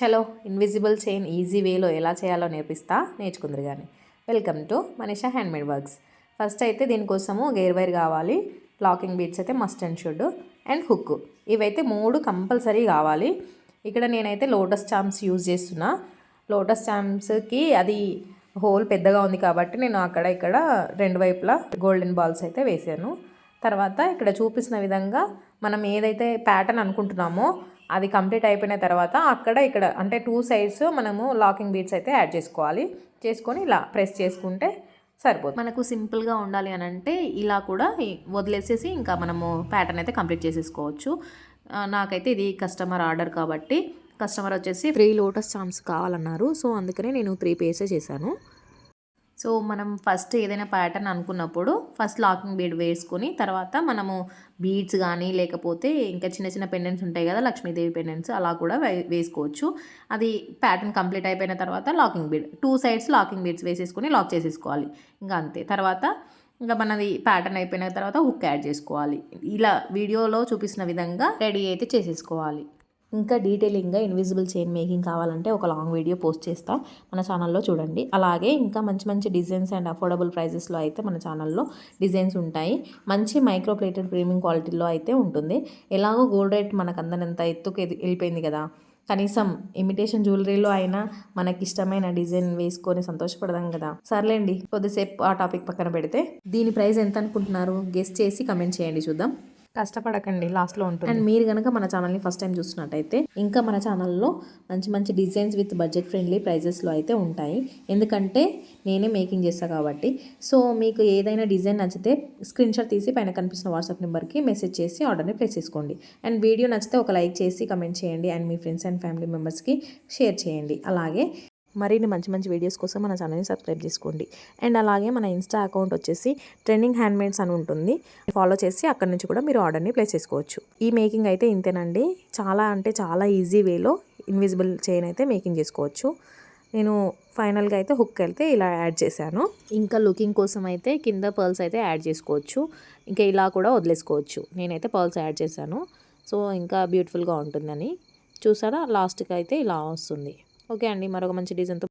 చలో invisible chain easy వేలో ఎలా చేయాలో నేర్చుకుందరు కానీ. Welcome to Manisha handmade works. First అయితే దీనికోసము గేర్ వైర్ కావాలి, లాకింగ్ బీడ్స్ అయితే must and should, and hook. ఇవైతే 3 కంపల్సరీ కావాలి. ఇక్కడ నేనైతే లోటస్ చామ్స్ యూజ్ చేస్తున్నా. లోటస్ చామ్స్కి అది హోల్ పెద్దగా ఉంది కాబట్టి నేను ఇక్కడ 2 వైపులా గోల్డెన్ బాల్స్ అయితే వేసాను. తర్వాత ఇక్కడ చూపిస్తున్న విధంగా మనం ఏదైతే ప్యాటర్న్ అనుకుంటున్నామో అది కంప్లీట్ అయిపోయిన తర్వాత ఇక్కడ అంటే 2 సైడ్స్ మనము లాకింగ్ బీడ్స్ అయితే యాడ్ చేసుకొని ఇలా ప్రెస్ చేసుకుంటే సరిపోతుంది. మనకు సింపుల్గా ఉండాలి అని అంటే ఇలా కూడా వదిలేసేసి ఇంకా మనము ప్యాటర్న్ అయితే కంప్లీట్ చేసేసుకోవచ్చు. నాకైతే ఇది కస్టమర్ ఆర్డర్ కాబట్టి కస్టమర్ వచ్చేసి 3 లోటస్ చామ్స్ కావాలన్నారు. సో అందుకనే నేను 3 పేర్సే చేశాను. సో మనం ఫస్ట్ ఏదైనా ప్యాటర్న్ అనుకున్నప్పుడు ఫస్ట్ లాకింగ్ బీడ్ వేసుకొని తర్వాత మనము బీడ్స్ కానీ లేకపోతే ఇంకా చిన్న చిన్న పెండెంట్స్ ఉంటాయి కదా, లక్ష్మీదేవి పెండెంట్స్, అలా కూడా వేసుకోవచ్చు. అది ప్యాటర్న్ కంప్లీట్ అయిపోయిన తర్వాత locking bead 2 sides locking beads వేసేసుకొని లాక్ చేసేసుకోవాలి. ఇంకా అంతే. తర్వాత ఇంకా మనది ప్యాటర్న్ అయిపోయిన తర్వాత హుక్ యాడ్ చేసుకోవాలి. ఇలా వీడియోలో చూపిస్తున్న విధంగా రెడీ అయితే చేసేసుకోవాలి. ఇంకా డీటెయిలింగ్గా ఇన్విజిబుల్ చైన్ మేకింగ్ కావాలంటే ఒక లాంగ్ వీడియో పోస్ట్ చేస్తా, మన ఛానల్లో చూడండి. అలాగే ఇంకా మంచి మంచి డిజైన్స్ అండ్ అఫోర్డబుల్ ప్రైజెస్లో అయితే మన ఛానల్లో డిజైన్స్ ఉంటాయి. మంచి మైక్రో ప్లేటెడ్ ప్రీమియం క్వాలిటీలో అయితే ఉంటుంది. ఎలాగో గోల్డ్ రేట్ మనకు అందనంత ఎత్తుకు వెళ్ళిపోయింది కదా, కనీసం ఇమిటేషన్ జ్యువెలరీలో అయినా మనకి ఇష్టమైన డిజైన్ వేసుకొని సంతోషపడదాం కదా. సర్లేండి, కొద్దిసేపు ఆ టాపిక్ పక్కన పెడితే దీని ప్రైస్ ఎంత అనుకుంటున్నారు గెస్ చేసి కమెంట్ చేయండి, చూద్దాం. కష్టపడకండి, లాస్ట్లో ఉంటుంది. అండ్ మీరు కనుక మన ఛానల్ని ఫస్ట్ టైం చూస్తున్నట్టయితే ఇంకా మన ఛానల్లో మంచి మంచి డిజైన్స్ విత్ బడ్జెట్ ఫ్రెండ్లీ ప్రైజెస్లో అయితే ఉంటాయి. ఎందుకంటే నేనే మేకింగ్ చేస్తాను కాబట్టి. సో మీకు ఏదైనా డిజైన్ నచ్చితే స్క్రీన్ షాట్ తీసి పైన కనిపిస్తున్న వాట్సాప్ నెంబర్కి మెసేజ్ చేసి ఆర్డర్ని ప్లేస్ చేసుకోండి. అండ్ వీడియో నచ్చితే ఒక లైక్ చేసి కమెంట్ చేయండి. And me friends and family మెంబర్స్కి షేర్ చేయండి. అలాగే మరిన్ని మంచి మంచి వీడియోస్ కోసం మన ఛానల్ని సబ్స్క్రైబ్ చేసుకోండి. అండ్ అలాగే మన ఇన్స్టా అకౌంట్ వచ్చేసి ట్రెండింగ్ హ్యాండ్మేడ్స్ అని ఉంటుంది, ఫాలో చేసి అక్కడి నుంచి కూడా మీరు ఆర్డర్ని ప్లేస్ చేసుకోవచ్చు. ఈ మేకింగ్ అయితే ఇంతేనండి, చాలా అంటే చాలా ఈజీ వేలో ఇన్విజిబుల్ చైన్ అయితే మేకింగ్ చేసుకోవచ్చు. నేను ఫైనల్గా అయితే హుక్ అయితే ఇలా యాడ్ చేశాను. ఇంకా లుకింగ్ కోసం అయితే కింద పర్ల్స్ అయితే యాడ్ చేసుకోవచ్చు, ఇంకా ఇలా కూడా వదిలేసుకోవచ్చు. నేనైతే పర్ల్స్ యాడ్ చేశాను, సో ఇంకా బ్యూటిఫుల్గా ఉంటుందని. చూసారా, లాస్ట్కి అయితే ఇలా వస్తుంది. ఓకే అండి, మరొక మంచి డిజైన్తో